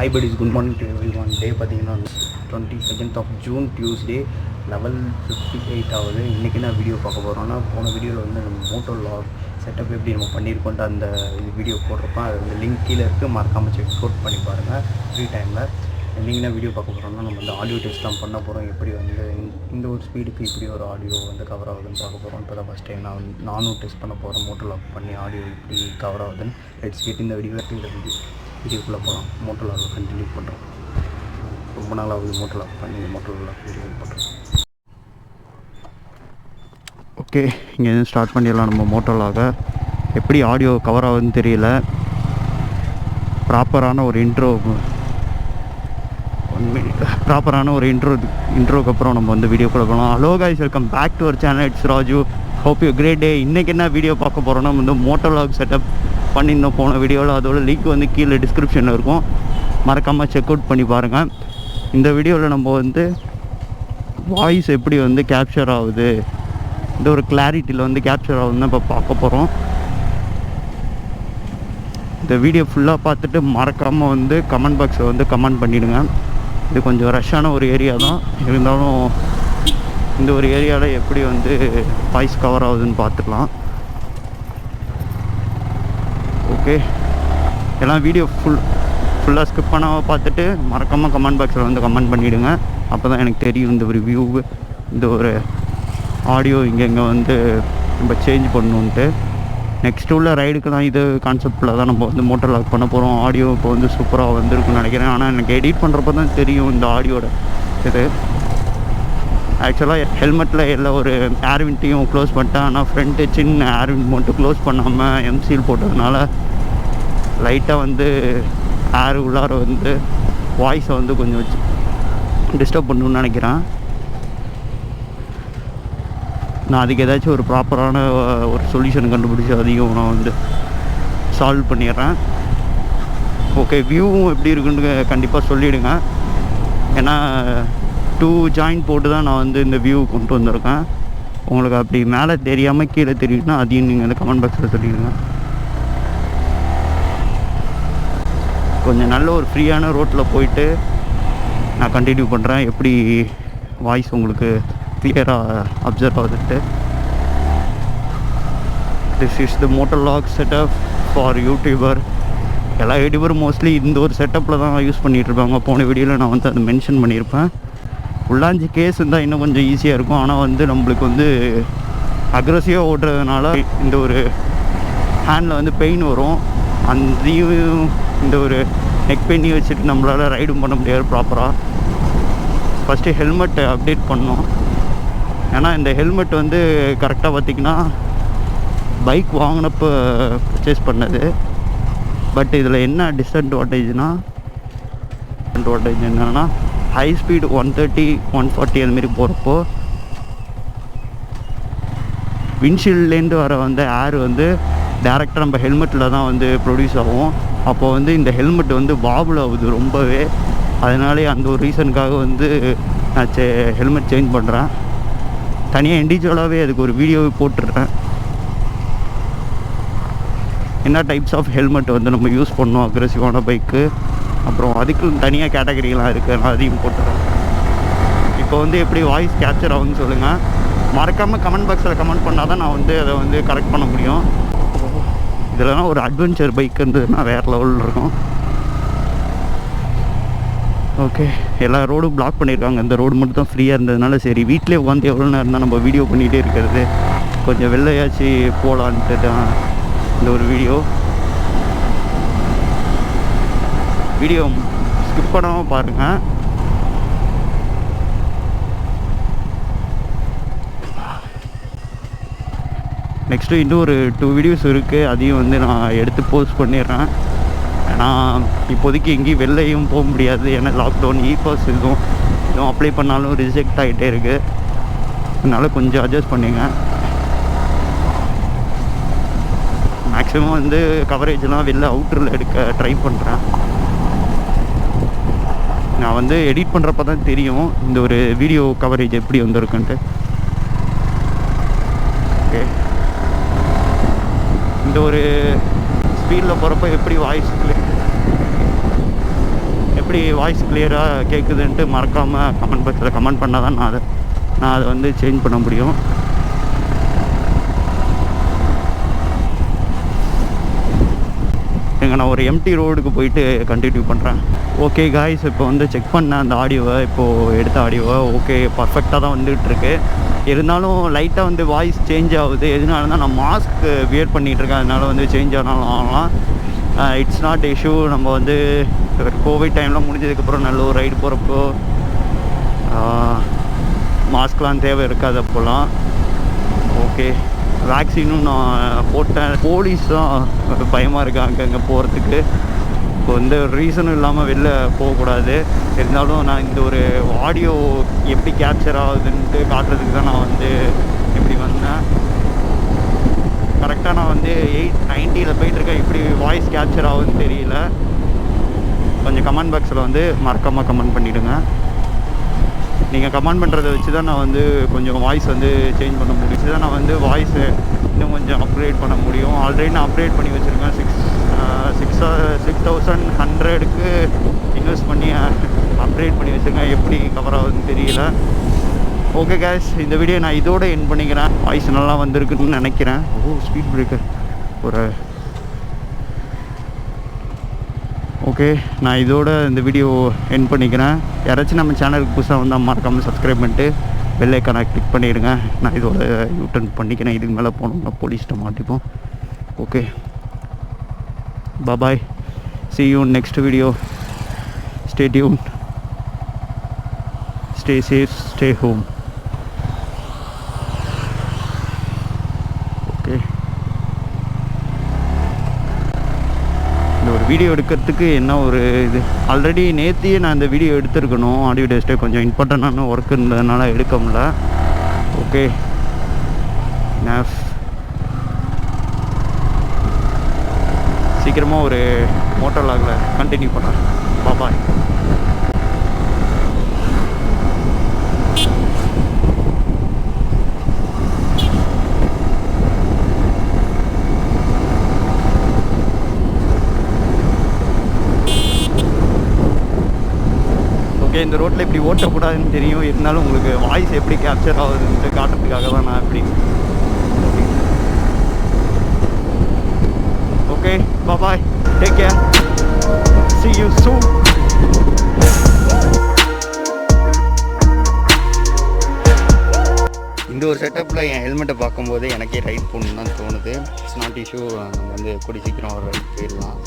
Hi buddies, good morning to everyone. Day பார்த்தீங்கன்னா 22nd of June Tuesday 11:58 ஆகுது. இன்றைக்கி நான் வீடியோ பார்க்க போகிறோன்னா, போன வீடியோவில் வந்து நம்ம மோட்டோ லாக் செட்டப் எப்படி நம்ம பண்ணியிருக்கோன்ட்டு அந்த வீடியோ போட்டிருப்பேன். அது வந்து லிங்க் கீழே இருக்குது, மறக்காமல் செக் அவுட் பண்ணி பாருங்கள் ஃப்ரீ டைமில். இன்றைக்கி நான் வீடியோ பார்க்க போகிறோன்னா, நம்ம வந்து ஆடியோ டெஸ்ட்லாம் பண்ண போகிறோம். எப்படி வந்து இந்த ஒரு ஸ்பீடுக்கு இப்படி ஒரு ஆடியோ வந்து கவர் ஆகுதுன்னு பார்க்க போகிறோம். இப்போ தான் ஃபஸ்ட் டைம் நானும் டெஸ்ட் பண்ண போகிறேன், மோட்டோ லாக் பண்ணி ஆடியோ இப்படி கவர் ஆகுதுன்னு. லெட்ஸ் கெட் இந்த வீடியோக்குள்ளே போகலாம். மோட்டோ லாக் கண்டினியூ பண்ணுறோம். ரொம்ப நாளாவது மோட்டோ லாக் பண்ணி மோட்டோ லாக் வீடியோ பண்ணுறோம். ஓகே, இங்கே ஸ்டார்ட் பண்ணிடலாம். நம்ம மோட்டோ லாகை எப்படி ஆடியோ கவர் ஆகுதுன்னு தெரியல. ப்ராப்பரான ஒரு இன்ட்ரோக்கு அப்புறம் நம்ம வந்து வீடியோக்குள்ளே போகலாம். Hello guys, welcome back to our channel. It's Raju. Hope you great day. இன்றைக்கி என்ன வீடியோ பார்க்க போகிறோன்னா, வந்து மோட்டோ லாக் செட்டப் பண்ணியிருந்தோம் போன வீடியோவில். அதோட லிங்க் வந்து கீழே டிஸ்கிரிப்ஷனில் இருக்கும், மறக்காமல் செக் அவுட் பண்ணி பாருங்கள். இந்த வீடியோவில் நம்ம வந்து வாய்ஸ் எப்படி வந்து கேப்சர் ஆகுது, இந்த ஒரு கிளாரிட்டியில் வந்து கேப்சர் ஆகுதுன்னு இப்போ பார்க்க போகிறோம். இந்த வீடியோ ஃபுல்லாக பார்த்துட்டு மறக்காமல் வந்து கமெண்ட் பாக்ஸில் வந்து கமெண்ட் பண்ணிவிடுங்க. இது கொஞ்சம் ரஷ்ஷான ஒரு ஏரியா தான், இருந்தாலும் இந்த ஒரு ஏரியாவில் எப்படி வந்து வாய்ஸ் கவர் ஆகுதுன்னு பார்த்துக்கலாம். ஓகே, எல்லாம் வீடியோ ஃபுல்லாக ஸ்கிப் பண்ணாமல் பார்த்துட்டு மறக்காமல் கமெண்ட் பாக்ஸில் வந்து கமெண்ட் பண்ணிவிடுங்க. அப்போ தான் எனக்கு தெரியும் இந்த ஒரு வியூ, இந்த ஒரு ஆடியோ இங்கே வந்து நம்ம சேஞ்ச் பண்ணணுன்ட்டு. நெக்ஸ்ட் உள்ள ரைடுக்கு தான் இது கான்செப்டில் தான் நம்ம வந்து மோட்டோ லாக் பண்ண போகிறோம். ஆடியோ இப்போ வந்து சூப்பராக வந்திருக்குன்னு நினைக்கிறேன். ஆனால் எனக்கு எடிட் பண்ணுறப்ப தான் தெரியும் இந்த ஆடியோட இது. ஆக்சுவலாக ஹெல்மெட்டில் எல்லா ஒரு ஏர்விண்ட்டையும் க்ளோஸ் பண்ணிட்டேன். ஆனால் ஃப்ரண்ட்டு சின்ன ஏர்விண்ட் மட்டும் க்ளோஸ் பண்ணாமல் எம்சீல் போட்டதுனால லைட்டாக வந்து ஏர் உள்ளார வந்து வாய்ஸை வந்து கொஞ்சம் டிஸ்டர்ப் பண்ணணுன்னு நினைக்கிறேன். நான் அதுக்கு ஏதாச்சும் ஒரு ப்ராப்பரான ஒரு சொல்யூஷன் கண்டுபிடிச்சி அதையும் நான் வந்து சால்வ் பண்ணிடுறேன். ஓகே, வியூவும் எப்படி இருக்குன்னு கண்டிப்பாக சொல்லிவிடுங்க. ஏன்னா 2 ஜாயிண்ட் போட்டு தான் நான் வந்து இந்த வியூ கொண்டு வந்திருக்கேன். உங்களுக்கு அப்படி மேலே தெரியாமல் கீழே தெரியுதுன்னா அதையும் நீங்கள் வந்து கமெண்ட் பாக்ஸில் சொல்லிவிடுங்க. கொஞ்சம் நல்ல ஒரு ஃப்ரீயான ரோட்டில் போயிட்டு நான் கண்டினியூ பண்ணுறேன், எப்படி வாய்ஸ் உங்களுக்கு கிளியராக அப்சர்வ் ஆகுதுட்டு. This is the moto log setup for YouTuber. எல்லா யூடியூபரும் மோஸ்ட்லி இந்த ஒரு செட்டப்பில் தான் யூஸ் பண்ணிகிட்ருப்பாங்க. போன வீடியோவில் நான் வந்து அதை மென்ஷன் பண்ணியிருப்பேன். உள்ளாஞ்சி கேஸ் இருந்தால் இன்னும் கொஞ்சம் ஈஸியாக இருக்கும். ஆனால் வந்து நம்மளுக்கு வந்து அக்ரெசிவாக ஓட்டுறதுனால இந்த ஒரு ஹேண்டில் வந்து பெயின் வரும். அதையும் இந்த ஒரு நெக் பெயினையும் வச்சுட்டு நம்மளால் ரைடும் பண்ண முடியாது ப்ராப்பராக. ஃபஸ்ட்டு ஹெல்மெட்டை அப்டேட் பண்ணோம். ஏன்னா இந்த ஹெல்மெட் வந்து கரெக்டாக பார்த்திங்கன்னா பைக் வாங்கினப்போ பர்ச்சேஸ் பண்ணது. பட் இதில் என்ன டிஸ்அட்வான்டேஜ்னால், என்னென்னா ஹை ஸ்பீடு 130, 140 அதுமாரி போகிறப்போ விண்ட்ஷீல்ட்லேருந்து வர வந்து ஏர் வந்து டேரெக்டாக நம்ம ஹெல்மெட்டில் தான் வந்து ப்ரொடியூஸ் ஆகும். அப்போது வந்து இந்த ஹெல்மெட் வந்து வாபுல் ஆகுது ரொம்பவே. அதனாலே அந்த ஒரு ரீசனுக்காக வந்து நான் ஹெல்மெட் சேஞ்ச் பண்ணுறேன். தனியாக இண்டிவிஜுவலாகவே அதுக்கு ஒரு வீடியோவை போட்டுடுறேன். என்ன டைப்ஸ் ஆஃப் ஹெல்மெட் வந்து நம்ம யூஸ் பண்ணோம் அக்ரெசிவான பைக்கு, அப்புறம் அதுக்கு தனியாக கேட்டகரிலாம் இருக்குது, நான் அதையும் போட்டுறேன். இப்போ வந்து எப்படி வாய்ஸ் கேப்சர் ஆகுதுன்னு சொல்லுங்கள். மறக்காமல் கமெண்ட் பாக்ஸில் கமெண்ட் பண்ணால் தான் நான் வந்து அதை வந்து கரெக்ட் பண்ண முடியும். இதெல்லாம் ஒரு அட்வென்ச்சர் பைக் இருந்ததுன்னா வேறு லெவலில் இருக்கும். ஓகே, எல்லா ரோடும் பிளாக் பண்ணியிருக்காங்க. இந்த ரோடு மட்டும் தான் ஃப்ரீயாக இருந்ததுனால சரி வீட்டிலே உட்காந்து எவ்வளோ நேரம் தான் நம்ம வீடியோ பண்ணிகிட்டே இருக்கிறது, கொஞ்சம் வெளிலையாச்சு போகலான்ட்டு தான் இந்த ஒரு வீடியோ ஸ்கிப் பண்ணாமல் பாருங்கள். நெக்ஸ்ட்டு இன்னும் ஒரு 2 வீடியோஸ் இருக்குது, அதையும் வந்து நான் எடுத்து போஸ்ட் பண்ணிடுறேன். ஏன்னா இப்போதைக்கு எங்கேயும் வெளிலையும் போக முடியாது. ஏன்னா லாக்டவுன், இ-பாஸ் இதுவும் அப்ளை பண்ணாலும் ரிஜெக்ட் ஆகிட்டே இருக்குது. அதனால் கொஞ்சம் அட்ஜஸ்ட் பண்ணிங்க. மேக்ஸிமம் வந்து கவரேஜ்லாம் வெளில அவுட்டரில் எடுக்க ட்ரை பண்ணுறேன். நான் வந்து எடிட் பண்ணுறப்ப தான் தெரியும் இந்த ஒரு வீடியோ கவரேஜ் எப்படி வந்திருக்குன்ட்டு. ஓகே, இந்த ஒரு ஸ்பீடில் போகிறப்ப எப்படி வாய்ஸ் எப்படி வாய்ஸ் கிளியராக கேட்குதுன்ட்டு மறக்காமல் கமெண்ட் பாக்ஸில் கமெண்ட் பண்ணால் தான் நான் அதை வந்து சேஞ்ச் பண்ண முடியும். நான் ஒரு எம்டி ரோடுக்கு போயிட்டு கண்டினியூ பண்ணுறேன். ஓகே காய்ஸ், இப்போ வந்து செக் பண்ண அந்த ஆடியோவை, இப்போது எடுத்த ஆடியோவை ஓகே பர்ஃபெக்டாக தான் வந்துகிட்ருக்கு. இருந்தாலும் லைட்டாக வந்து வாய்ஸ் சேஞ்ச் ஆகுது. எதனாலனா நான் மாஸ்க் வியர் பண்ணிகிட்ருக்கேன், அதனால வந்து சேஞ்ச் ஆனாலும் ஆகலாம். It's not issue. நம்ம வந்து கோவிட் டைம்லாம் முடிஞ்சதுக்கப்புறம் நல்ல ஒரு ரைடு போகிறப்போ மாஸ்க்லாம் தேவை இருக்காது அப்போல்லாம். ஓகே, வேக்சினும் நான் போட்டேன். போலீஸ் தான் பயமாக இருக்காங்க அங்கே போகிறதுக்கு. இப்போ வந்து ரீசனும் இல்லாமல் வெளில போகக்கூடாது. இருந்தாலும் நான் இந்த ஒரு ஆடியோ எப்படி கேப்சர் ஆகுதுன்ட்டு காட்டுறதுக்கு தான் நான் வந்து இப்படி வந்தேன். கரெக்டாக நான் வந்து 890 போயிட்டுருக்கேன். எப்படி வாய்ஸ் கேப்சர் ஆகுதுன்னு தெரியல. கொஞ்சம் கமெண்ட் பாக்ஸில் வந்து மறக்காமல் கமெண்ட் பண்ணிவிடுங்க. நீங்கள் கமெண்ட் பண்ணுறதை வச்சு தான் நான் வந்து கொஞ்சம் வாய்ஸ் வந்து சேஞ்ச் பண்ண முடியும். தான் நான் வந்து வாய்ஸு இன்னும் கொஞ்சம் அப்கிரேட் பண்ண முடியும். ஆல்ரெடி நான் அப்கிரேட் பண்ணி வச்சுருக்கேன். 6100க்கு இன்வெஸ்ட் பண்ணி அப்கிரேட் பண்ணி வச்சுருக்கேன். எப்படி கவர் ஆகுதுன்னு தெரியல. ஓகே கேஸ், இந்த வீடியோ நான் இதோட எண்ட் பண்ணிக்கிறேன். வாய்ஸ் நல்லா வந்திருக்குன்னு நினைக்கிறேன். ஸ்பீட் பிரேக்கர் ஒரு ஓகே, நான் இதோட இந்த வீடியோ எண்ட் பண்ணிக்கிறேன். யாராச்சும் நம்ம சேனலுக்கு புதுசாக வந்தால் மறக்காமல் சப்ஸ்கிரைப் பண்ணிட்டு பெல் ஐக்கானை கிளிக் பண்ணிவிடுங்க. நான் இதோட யூட்டர்ன் பண்ணிக்கிறேன். இதுக்கு மேலே போனோம்னா போலீஸ்கிட்ட மாட்டிப்போம். Okay, bye. See you in next video. Stay tuned. Stay safe. Stay home. Okay, இந்த ஒரு வீடியோ எடுக்கிறதுக்கு என்ன ஒரு இது, ஆல்ரெடி நேத்தியே நான் இந்த வீடியோ எடுத்துருக்கணும். ஆடியோ டெஸ்ட்டே கொஞ்சம் இம்பார்ட்டண்டான ஒர்க் இருந்ததுனால எடுக்க முடியல. ஓகே, நான் சீக்கிரமாக ஒரு மோட்டோ வ்ளாகில் கண்டினியூ பண்ணுறேன். பாய். ஓகே, இந்த ரோட்டில் இப்படி ஓட்டக்கூடாதுன்னு தெரியும். இருந்தாலும் உங்களுக்கு வாய்ஸ் எப்படி கேப்சர் ஆகுதுன்ட்டு காட்டுறதுக்காக தான் நான் இப்படி. Okay, bye. Take care. See you soon. இந்த ஒரு செட்டப்பில் என் ஹெல்மெட்டை பார்க்கும்போது எனக்கே ரைட் போகணுன்னு தான் தோணுது. It's not issue. நம்ம வந்து கூடி சீக்கிரம் ஒரு ரைட் போயிடலாம்.